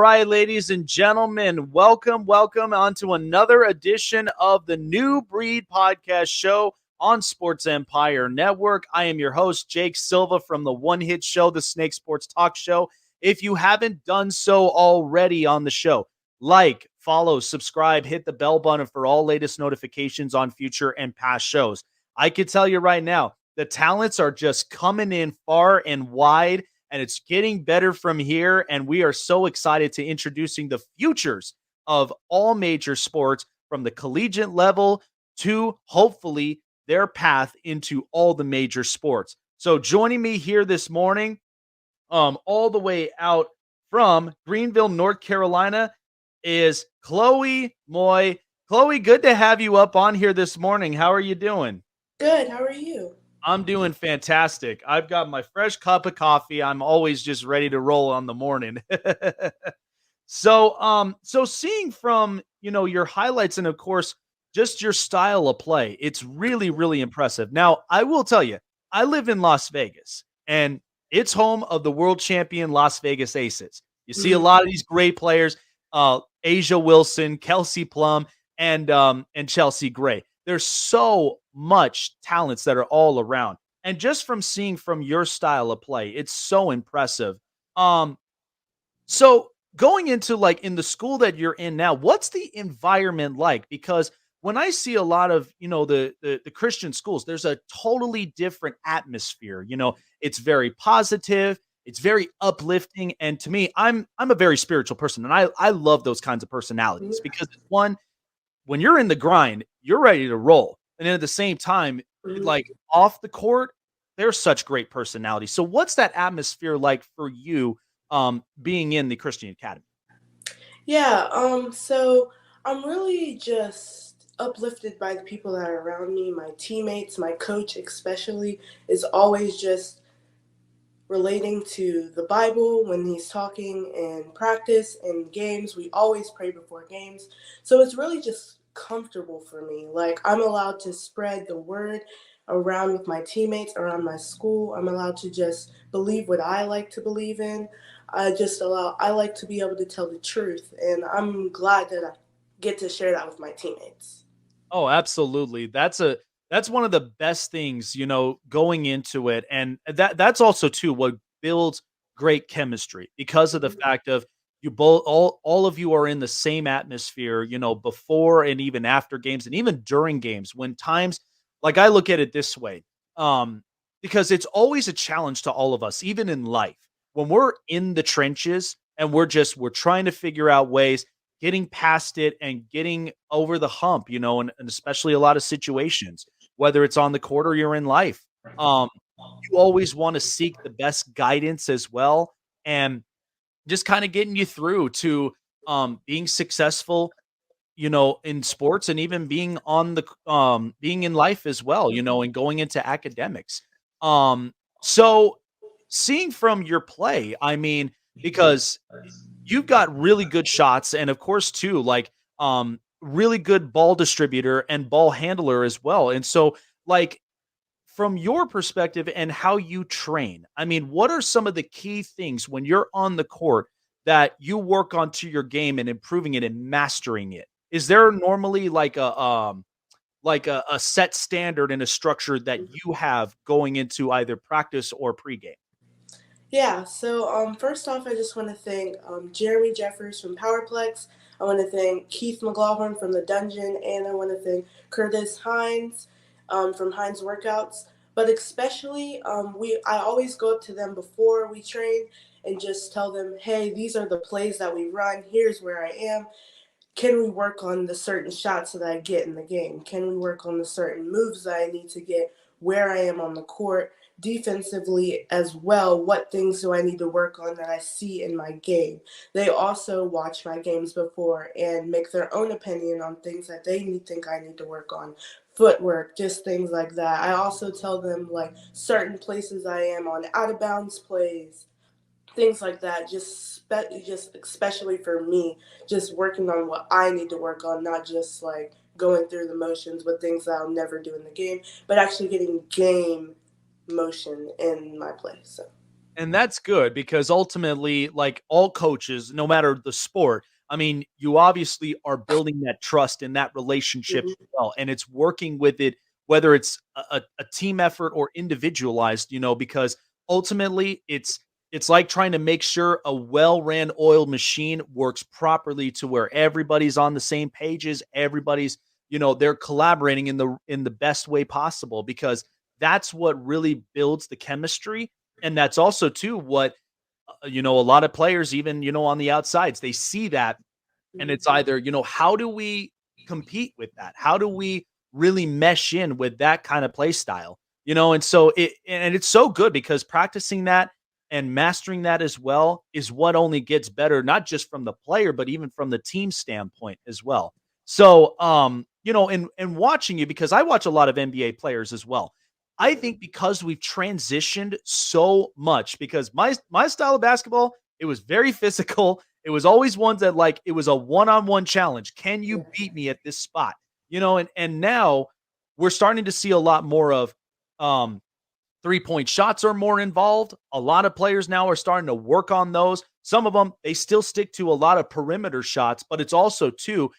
All right, ladies and gentlemen, welcome onto another edition of the New Breed Podcast Show on Sports Empire Network. I am your host, Jake Silva from the One Hit Show, the Snake Sports Talk Show. If you haven't done so already on the show, like, follow, subscribe, hit the bell button for all latest notifications on future and past shows. I can tell you right now, the talents are just coming in far and wide, and it's getting better from here. And we are so excited to introducing the futures of all major sports from the collegiate level to hopefully their path into all the major sports. So joining me here this morning, all the way out from Greenville, North Carolina, is Khloe Moye. Khloe, good to have you up on here this morning. How are you doing? Good. How are you? I'm doing fantastic. I've got my fresh cup of coffee. I'm always just ready to roll on the morning. So seeing from, your highlights and of course, just your style of play, it's really, really impressive. Now, I will tell you, I live in Las Vegas and it's home of the world champion Las Vegas Aces. You see a Mhm. lot of these great players, Asia Wilson, Kelsey Plum, and Chelsea Gray. There's so much talents that are all around. And just from seeing from your style of play, it's so impressive. Um, so going into like in the school that you're in now, what's the environment like? Because when I see a lot of, the Christian schools, there's a totally different atmosphere. It's very positive, it's very uplifting. And to me, I'm a very spiritual person and I love those kinds of personalities Yeah. because one, when you're in the grind, you're ready to roll. And then at the same time, Mhm. like off the court, they're such great personalities. So what's that atmosphere like for you being in the Christian Academy? Yeah. So I'm really just uplifted by the people that are around me. My teammates, my coach, especially, is always just relating to the Bible when he's talking in practice and games. We always pray before games. So it's really just comfortable for me. Like I'm allowed to spread the word around with my teammates, around my school. I'm allowed to just believe what I like to believe in. I like to be able to tell the truth and I'm glad that I get to share that with my teammates. Oh, absolutely. That's one of the best things, going into it. And that's also too what builds great chemistry because of the fact of you both all of you are in the same atmosphere, before and even after games and even during games when times like I look at it this way. Um, because it's always a challenge to all of us, even in life. When we're in the trenches and we're trying to figure out ways getting past it and getting over the hump, and especially a lot of situations, whether it's on the court or you're in life. Um, you always want to seek the best guidance as well. And just kind of getting you through to being successful, in sports and even being on the being in life as well, and going into academics. So seeing from your play, I mean, because you've got really good shots and of course too, like, really good ball distributor and ball handler as well. And so, like, from your perspective and how you train, I mean, what are some of the key things when you're on the court that you work on to your game and improving it and mastering it? Is there normally like a set standard and a structure that you have going into either practice or pregame? Yeah, so first off, I just want to thank Jeremy Jeffers from Powerplex. I want to thank Keith McLaughlin from The Dungeon, and I want to thank Curtis Hines from Hines Workouts. But especially, I always go up to them before we train and just tell them, hey, these are the plays that we run. Here's where I am. Can we work on the certain shots that I get in the game? Can we work on the certain moves that I need to get where I am on the court? Defensively as well, what things do I need to work on that I see in my game? They also watch my games before and make their own opinion on things that think I need to work on. Footwork, just things like that. I also tell them like certain places I am on, out of bounds plays, things like that, just especially for me, just working on what I need to work on, not just like going through the motions with things that I'll never do in the game, but actually getting game motion in my play. So And that's good because ultimately, like all coaches, no matter the sport, I mean, you obviously are building that trust in that relationship as Mhm. well. And it's working with it, whether it's a team effort or individualized, because ultimately it's like trying to make sure a well-ran oiled machine works properly to where everybody's on the same pages, everybody's, they're collaborating in the best way possible because that's what really builds the chemistry, and that's also too what a lot of players, even on the outsides, they see that, and Mhm. it's either, how do we compete with that? How do we really mesh in with that kind of play style? And so it's so good because practicing that and mastering that as well is what only gets better, not just from the player, but even from the team standpoint as well. So, and watching you, because I watch a lot of NBA players as well. I Mhm. think because we've transitioned so much, because my style of basketball, it was very physical. It was always ones that, like, it was a one-on-one challenge. Can you Yeah. beat me at this spot? And now we're starting to see a lot more of um 3-point shots are more involved. A lot of players now are starting to work on those. Some of them, they still stick to a lot of perimeter shots, but it's also too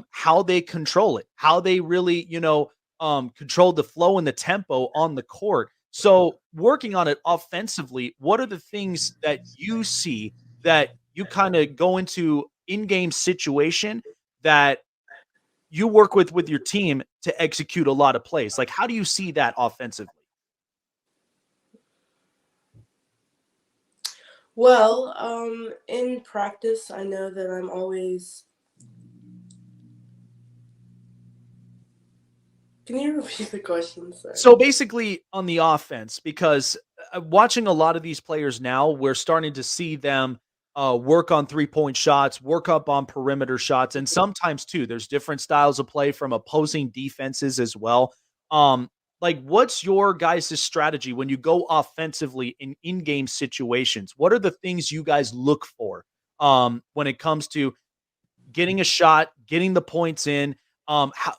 how they control it, how they really, control the flow and the tempo on the court. So, working on it offensively, what are the things that you see that you kind of go into in-game situation that you work with your team to execute a lot of plays? Like, how do you see that offensively? Well, in practice, I know that I'm always. Can you repeat the question? Sorry. So basically, on the offense, because watching a lot of these players now, we're starting to see them work on 3-point shots, work up on perimeter shots, and sometimes too, there's different styles of play from opposing defenses as well. Um, like, what's your guys' strategy when you go offensively in in-game situations? What are the things you guys look for when it comes to getting a shot, getting the points in?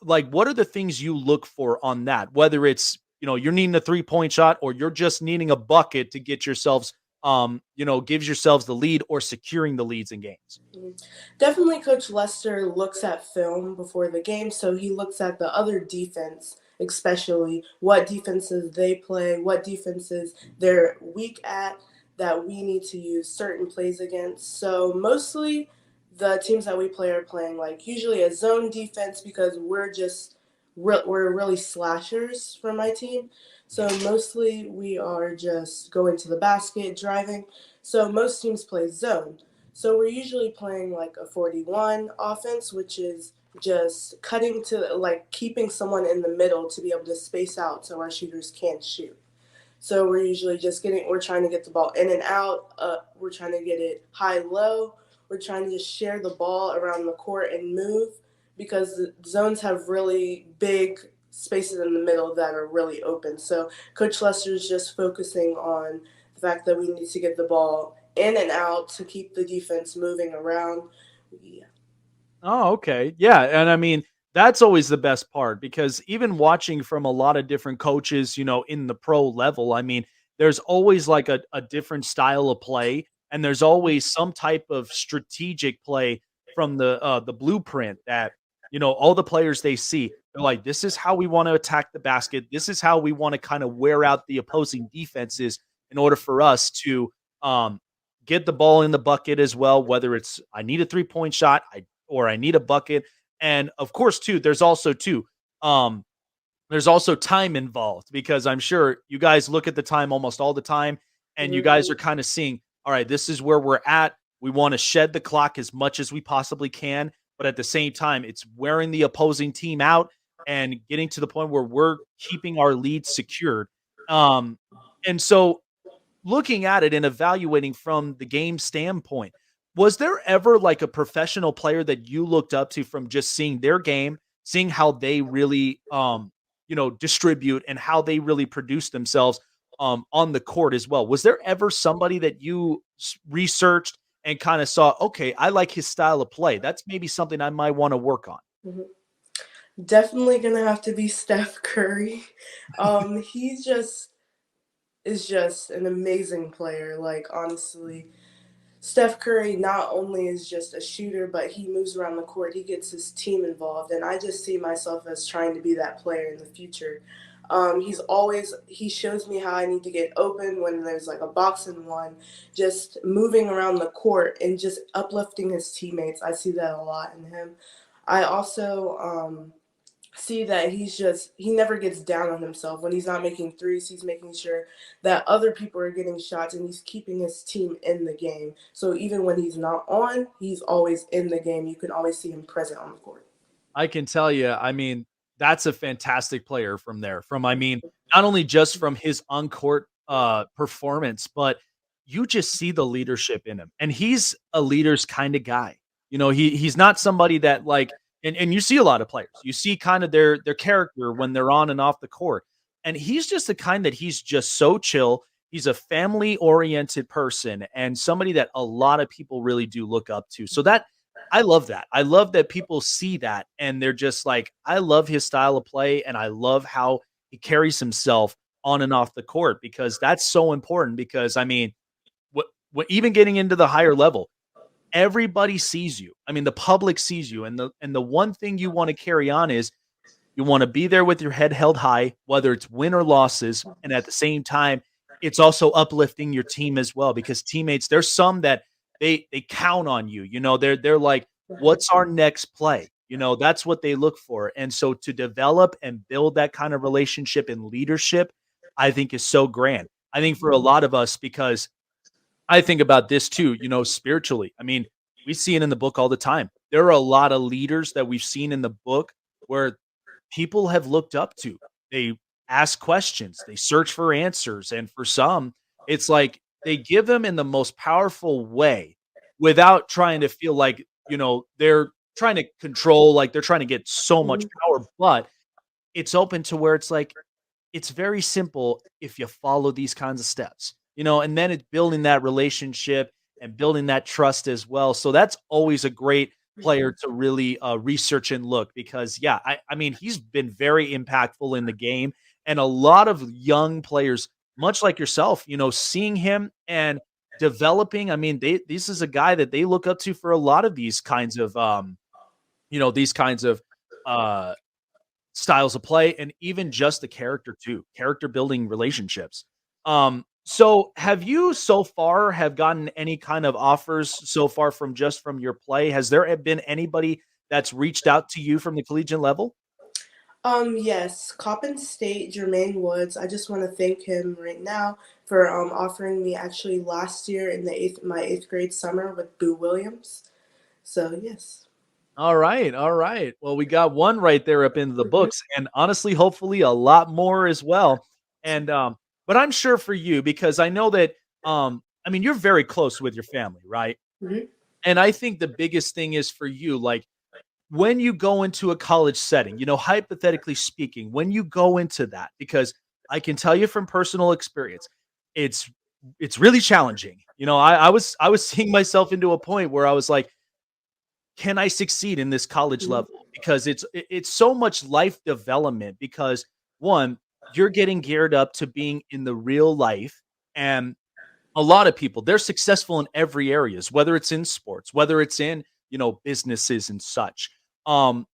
Like, what are the things you look for on that? Whether it's, you're needing a 3-point shot or you're just needing a bucket to get yourselves, gives yourselves the lead or securing the leads in games. Mhm. Definitely, Coach Lester looks at film before the game, so he looks at the other defense, especially what defenses they play, what defenses they're weak at that we need to use certain plays against. So mostly, the teams that we play are playing like usually a zone defense because we're really slashers for my team. So mostly we are just going to the basket, driving. So most teams play zone. So we're usually playing like a 41 offense, which is just cutting to like keeping someone in the middle to be able to space out so our shooters can't shoot. So we're usually just we're trying to get the ball in and out. We're trying to get it high low. We're trying to just share the ball around the court and move because the zones have really big spaces in the middle that are really open. So Coach Lester is just focusing on the fact that we need to get the ball in and out to keep the defense moving around. Yeah. Oh, okay. Yeah, and I mean, that's always the best part because even watching from a lot of different coaches, in the pro level, I mean, there's always like a different style of play, and there's always some type of strategic play from the blueprint that, all the players they see. They're like, this is how we want to attack the basket. This is how we want to kind of wear out the opposing defenses in order for us to get the ball in the bucket as well, whether it's I need a 3-point shot, or I need a bucket. And of course, too, um, there's also time involved because I'm sure you guys look at the time almost all the time, and you Mhm. guys are kind of seeing, all right, this is where we're at. We want to shed the clock as much as we possibly can, but at the same time, it's wearing the opposing team out and getting to the point where we're keeping our lead secured. Um, and so looking at it and evaluating from the game standpoint, was there ever like a professional player that you looked up to from just seeing their game, seeing how they really distribute and how they really produce themselves on the court as well? Was there ever somebody that you researched and kind of saw, okay, I like his style of play. That's maybe something I might want to work on. Mhm. Definitely gonna have to be Steph Curry. He's just is just an amazing player. Like, honestly, Steph Curry not only is just a shooter, but he moves around the court. He gets his team involved, and I just see myself as trying to be that player in the future. He shows me how I need to get open when there's like a box and one, just moving around the court and just uplifting his teammates. I see that a lot in him. I also see that he never gets down on himself. When he's not making threes, he's making sure that other people are getting shots, and he's keeping his team in the game. So even when he's not on, he's always in the game. You can always see him present on the court. I can tell you, I mean, that's a fantastic player from there. From I mean, not only just from his on-court, performance, but you just see the leadership in him, and he's a leader's kinda guy. You know, he's not somebody that, like and you see a lot of players. You see kind of their character when they're on and off the court, and he's just the kind that he's just so chill. He's a family-oriented person and somebody that a lot of people really do look up to. So that I love that. I love that people see that and they're just like, I love his style of play and I love how he carries himself on and off the court because that's so important. Because I mean, what even getting into the higher level, everybody sees you. I mean, the public sees you, and the one thing you want to carry on is you want to be there with your head held high, whether it's win or losses. And at the same time, it's also uplifting your team as well because teammates, there's some that they count on you. You know, they're like, what's our next play? You know, that's what they look for. And so to develop and build that kind of relationship and leadership, I think is so grand. I think for a lot of us, because I think about this too, you know, spiritually. I mean, we see it in the book all the time. There are a lot of leaders that we've seen in the book where people have looked up to. They ask questions, they search for answers, and for some, it's like they give them in the most powerful way without trying to feel like, you know, they're trying to control, like they're trying to get so much Mhm. power, but it's open to where it's like it's very simple if you follow these kinds of steps, you know, and then it's building that relationship and building that trust as well. So that's always a great player to really research and look because, yeah, I mean, he's been very impactful in the game. And a lot of young players, much like yourself, you know, seeing him and developing, I mean, this is a guy that they look up to for a lot of these kinds of, these kinds of, uh, styles of play and even just the character too, character building relationships. So have you so far have gotten any kind of offers so far from just from your play? Has there been anybody that's reached out to you from the collegiate level? Yes, Coppin State, Jermaine Woods. I just want to thank him right now for offering me actually last year in the my eighth grade summer with Boo Williams. So yes. All right, all right. Well, we got one right there up into the books, and honestly, hopefully, a lot more as well. And but I'm sure for you because I know that I mean, you're very close with your family, right? Mhm. And I think the biggest thing is for you, like when you go into a college setting, you know, hypothetically speaking, when you go into that, because I can tell you from personal experience, it's it's really challenging. You know, I was seeing myself into a point where I was like, can I succeed in this college Mhm. level? Because it's so much life development because one, you're getting geared up to being in the real life and a lot of people, they're successful in every areas, whether it's in sports, whether it's in, you know, businesses and such. Um,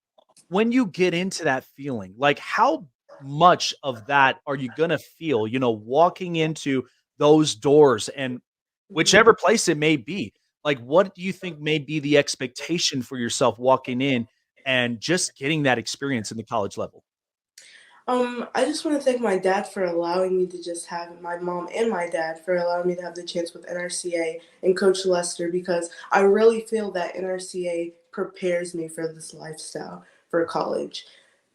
when you get into that feeling, like how much of that are you gonna feel, you know, walking into those doors and Mhm. whichever place it may be? Like, what do you think may be the expectation for yourself walking in and just getting that experience in the college level? I just want to thank my dad for allowing me to just have my mom and my dad for allowing me to have the chance with NRCA and Coach Lester because I really feel that NRCA prepares me for this lifestyle for college,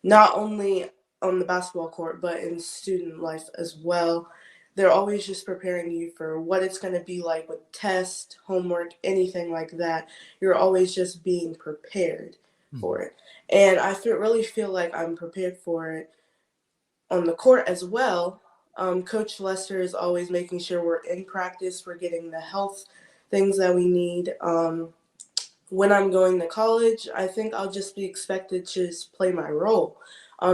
not only on the basketball court but in student life as well. They're always just preparing you for what it's going to be like with tests, homework, anything like that. You're always just being prepared Mhm. for it. And really feel like I'm prepared for it on the court as well. Coach Lester is always making sure we're in practice, we're getting the health things that we need. When I'm going to college, I think I'll just be expected to just play my role.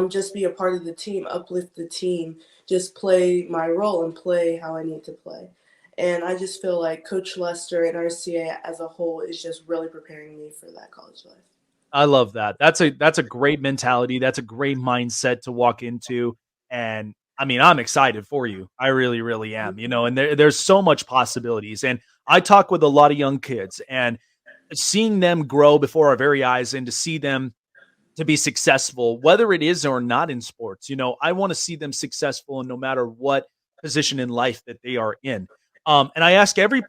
just be a part of the team, uplift the team, just play my role and play how I need to play. And I just feel like Coach Lester and RCA as a whole is just really preparing me for that college life. I love that. That's a great mentality. That's a great mindset to walk into. And I mean, I'm excited for you. I really, really am. And there's so much possibilities. And I talk with a lot of young kids and seeing them grow before our very eyes and to see them to be successful, whether it is or not in sports. I want to see them successful, and no matter what position in life that they are in. And I ask every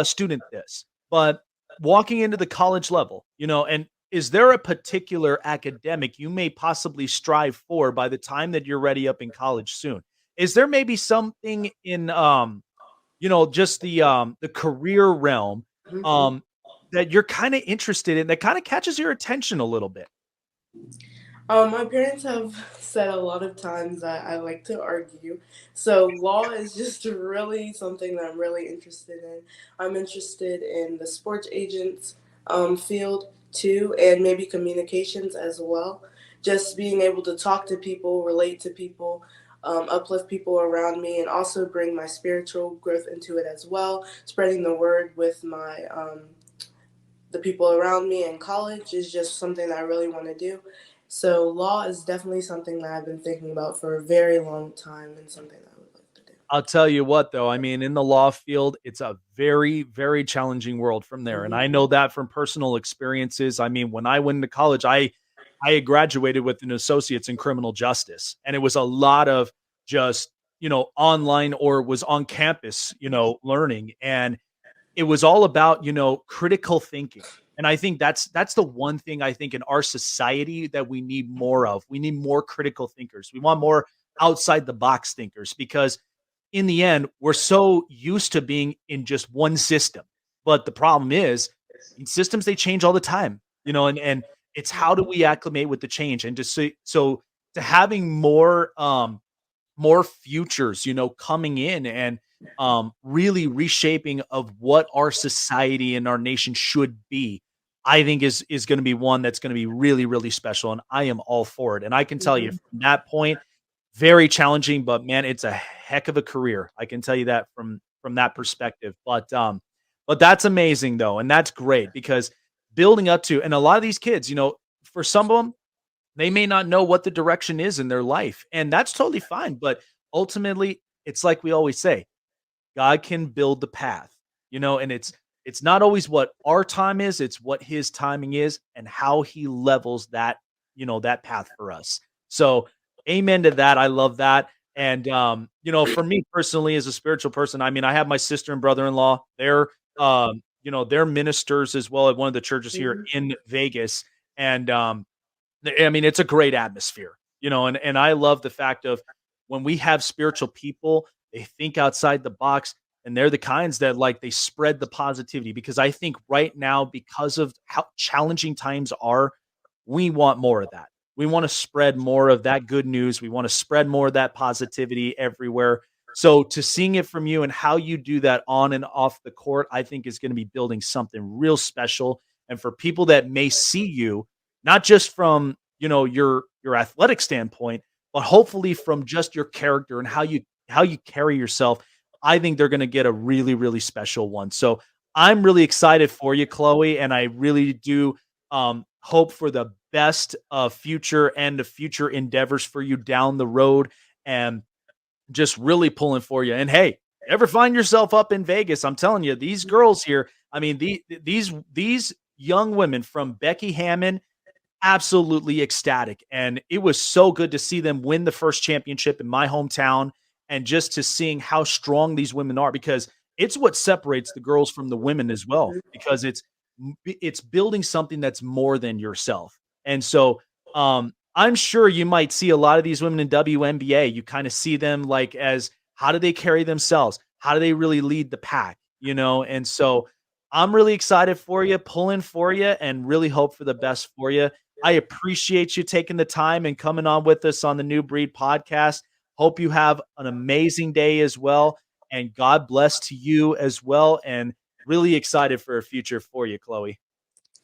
student this, but walking into the college level, and is there a particular academic you may possibly strive for by the time that you're ready up in college soon? Is there maybe something in just the career realm Mhm. um that you're kind of interested in that kind of catches your attention a little bit? My parents have said a lot of times that I like to argue. So, law is just really something that I'm really interested in. I'm interested in the sports agents field too, and maybe communications as well. Just being able to talk to people, relate to people, uplift people around me, and also bring my spiritual growth into it as well. Spreading the word with the people around me in college is just something that I really want to do. So law is definitely something that I've been thinking about for a very long time and something that I would like to do. I'll tell you what, though, I mean, in the law field, it's a very, very challenging world from there, and Hmm. I know that from personal experiences. I mean, when I went to college, I had graduated with an associate's in criminal justice, and it was a lot of just, online or was on campus, learning, and it was all about, critical thinking. And I think that's the one thing I think in our society that we need more of. We need more critical thinkers. We want more outside the box thinkers because in the end, we're so used to being in just one system. But the problem is in systems they change all the time, and it's how do we acclimate with the change and just so to having more futures, coming in and really reshaping of what our society and our nation should be, I think is going to be one that's going to be really, really special. And I am all for it. And I can tell you Hmm. from that point, very challenging, but man, it's a heck of a career. I can tell you that from that perspective. But that's amazing though, and that's great because building up to and a lot of these kids, for some of them, they may not know what the direction is in their life, and that's totally fine, but ultimately, it's like we always say, God can build the path, and it's not always what our time is, it's what his timing is and how he levels that, that path for us. So, amen to that. I love that. And for me personally as a spiritual person, I mean, I have my sister and brother-in-law. They're ministers as well at one of the churches here Hmm. in Vegas. And I mean, it's a great atmosphere, and I love the fact of when we have spiritual people, they think outside the box and they're the kinds that like they spread the positivity because I think right now, because of how challenging times are, we want more of that. We want to spread more of that good news. We want to spread more of that positivity everywhere. So to seeing it from you and how you do that on and off the court, I think is going to be building something real special. And for people that may see you, not just from, your athletic standpoint, but hopefully from just your character and how you carry yourself, I think they're gonna get a really, really special one. So I'm really excited for you, Chloe, and I really do hope for the best future and the future endeavors for you down the road. And just really pulling for you. And hey, ever find yourself up in Vegas? I'm telling you, these girls here. I mean, these young women from Becky Hammon, absolutely ecstatic, and it was so good to see them win the first championship in my hometown, and just to seeing how strong these women are because it's what separates the girls from the women as well, because it's building something that's more than yourself. And so, I'm sure you might see a lot of these women in WNBA, you kinda see them, like, as how do they carry themselves? How do they really lead the pack, And so, I'm really excited for you, pulling for you, and really hope for the best for you. I appreciate you taking the time and coming on with us on the New Breed podcast. Hope you have an amazing day as well, and God bless to you as well, and really excited for a future for you, Chloe.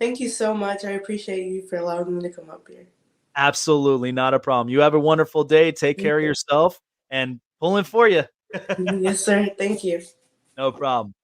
Thank you so much. I appreciate you for allowing me to come up here. Absolutely, not a problem. You have a wonderful day. Take You care of too. yourself and pulling for you. Yes, sir. Thank you. No problem.